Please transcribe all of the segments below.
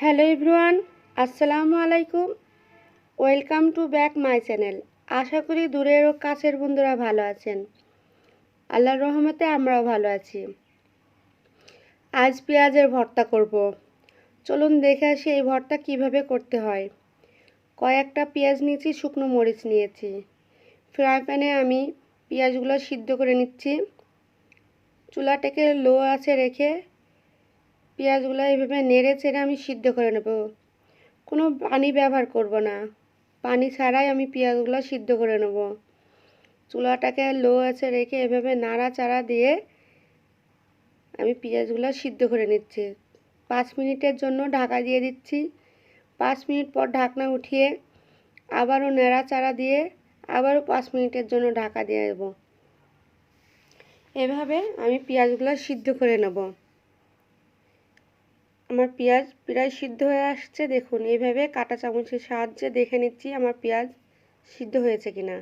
Hello everyone, আসসালামু আলাইকুম। Welcome to back my channel. আশা করি দূরের ও কাছের বন্ধুরা ভালো আছেন। আল্লাহর রহমতে আমরাও ভালো আছি। আজ পেঁয়াজের ভর্তা করব। চলুন দেখে আসি এই ভর্তা কিভাবে করতে হয়। কয়েকটা পেঁয়াজ নিয়েছি, শুকনো মরিচ নিয়েছি। ফ্রাই প্যানে আমি পেঁয়াজগুলো সিদ্ধ করে নিচ্ছি। চুলাটাকে লো আঁচে রেখে পেঁয়াজগুলো এইভাবে নেড়ে চেড়ে আমি সিদ্ধ করে নেব। কোনো পানি ব্যবহার করব না, পানি ছাড়াই আমি পেঁয়াজগুলো সিদ্ধ করে নেব। চুলাটাকে লো আঁচে রেখে এভাবে নাড়াচাড়া দিয়ে আমি পেঁয়াজগুলো সিদ্ধ করে নিচ্ছি। 5 মিনিটের জন্য ঢাকা দিয়ে দিচ্ছি। 5 মিনিট পর ঢাকনা উঠিয়ে আবারও নাড়াচাড়া দিয়ে আবারও 5 মিনিটের জন্য ঢাকা দিয়ে দেব। এভাবে আমি পেঁয়াজগুলো সিদ্ধ করে নেব। আমার পেঁয়াজ প্রায় সিদ্ধ হয়ে আসছে। দেখুন, এইভাবে কাঁটা চামচের সাহায্যে দেখে নিচ্ছি আমার পেঁয়াজ সিদ্ধ হয়েছে কিনা।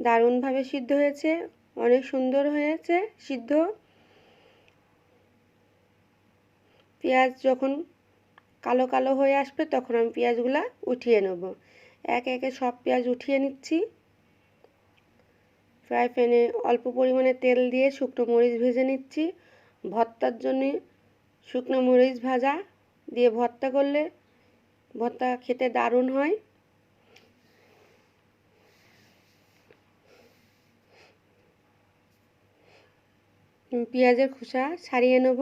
দারুণভাবে সিদ্ধ হয়েছে, অনেক সুন্দর হয়েছে সিদ্ধ। পেঁয়াজ যখন কালো কালো হয়ে আসবে তখন আমি পেঁয়াজগুলো উঠিয়ে নেব। একে একে সব পেঁয়াজ উঠিয়ে নিচ্ছি। ফ্রাই প্যানে অল্প পরিমাণে তেল দিয়ে শুকনো মরিচ ভেজে নিচ্ছি। ভর্তার জন্য শুকনো মরিচ ভাজা দিয়ে ভর্তা করলে ভর্তা খেতে দারুণ হয়। পেঁয়াজের খোসা ছাড়িয়ে নেব।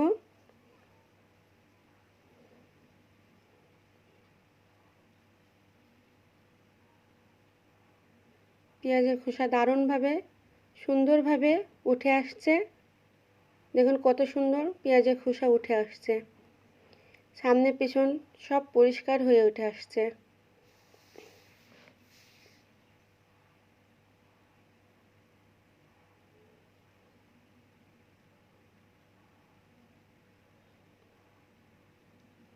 পেঁয়াজের খোসা দারুণভাবে সুন্দরভাবে উঠে আসছে। দেখুন কত সুন্দর পেঁয়াজের খোসা উঠে আসছে। সামনে পেছন সব পরিষ্কার হয়ে উঠে আসছে।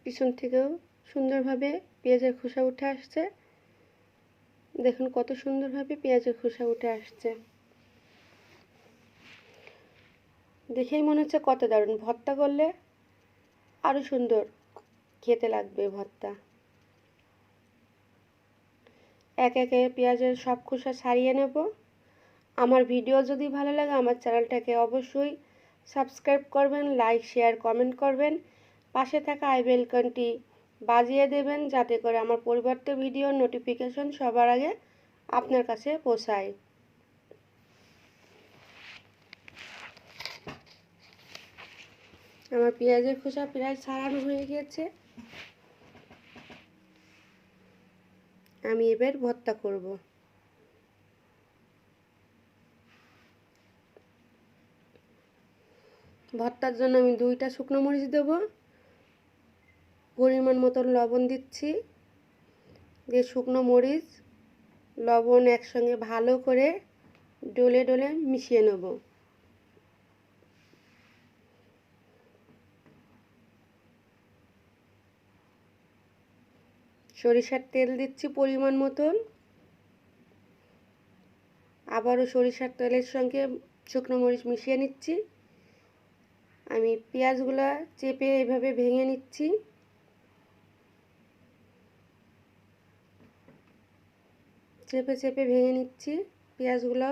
পিছন থেকেও সুন্দরভাবে পেঁয়াজের খোসা উঠে আসছে। দেখুন কত সুন্দরভাবে পেঁয়াজের খোসা উঠে আসছে। দেখেই মনে হচ্ছে কত দারুণ। ভর্তা করলে আরও সুন্দর খেতে লাগবে ভর্তা। এক একে পেঁয়াজের সব খোসা ছাড়িয়ে নেব। আমার ভিডিও যদি ভালো লাগে আমার চ্যানেলটাকে অবশ্যই সাবস্ক্রাইব করবেন, লাইক শেয়ার কমেন্ট করবেন। পাশে থাকা আই বেল আইকনটি বাজিয়ে দেবেন যাতে করে আমার পরবর্তী ভিডিওর নোটিফিকেশন সবার আগে আপনার কাছে পৌঁছায়। আমার পেঁয়াজের খোসা প্রায় ছাড়ানো হয়ে গেছে। আমি এবার ভর্তা করব। ভর্তার জন্য আমি 2টা শুকনো মরিচ দেব। পরিমাণ মতন লবণ দিচ্ছি। দিয়ে শুকনো মরিচ লবণ একসঙ্গে ভালো করে ডলে ডলে মিশিয়ে নেব। সরিষার তেল দিচ্ছি পরিমাণ মতন। আবারও সরিষার তেলের সঙ্গে শুকনো মরিচ মিশিয়ে নিচ্ছি। আমি পেঁয়াজগুলো চেপে এভাবে ভেঙে নিচ্ছি। চেপে চেপে ভেঙে নিচ্ছি পেঁয়াজগুলো।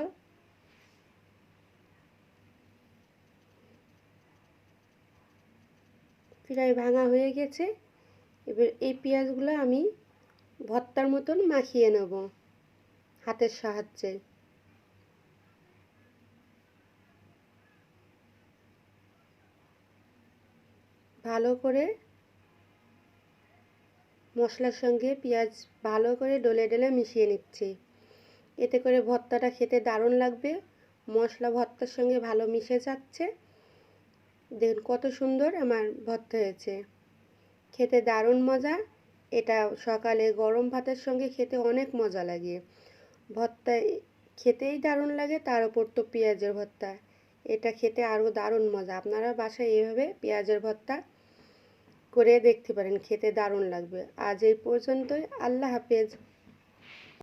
প্রায় ভাঙা হয়ে গেছে। এবার এই পেঁয়াজগুলো আমি ভর্তার মতন মাখিয়ে নেব হাতের সাহায্যে। ভালো করে মশলার সঙ্গে পেঁয়াজ ভালো করে ডলে ডলে মিশিয়ে নিচ্ছি। এতে করে ভর্তাটা খেতে দারুণ লাগবে। মশলা ভর্তার সঙ্গে ভালো মিশে যাচ্ছে। দেখুন কত সুন্দর আমার ভর্তা হয়েছে, খেতে দারুণ মজা। এটা সকালে গরম ভাতের সঙ্গে খেতে অনেক মজা লাগে। ভর্তা খেতেই দারুণ লাগে, তার উপর তো পেঁয়াজের ভর্তা, এটা খেতে আরও দারুণ মজা। আপনারা বাসায় এইভাবে পেঁয়াজের ভর্তা করে দেখতে পারেন, খেতে দারুণ লাগবে। আজ এই পর্যন্তই। আল্লাহ হাফেজ।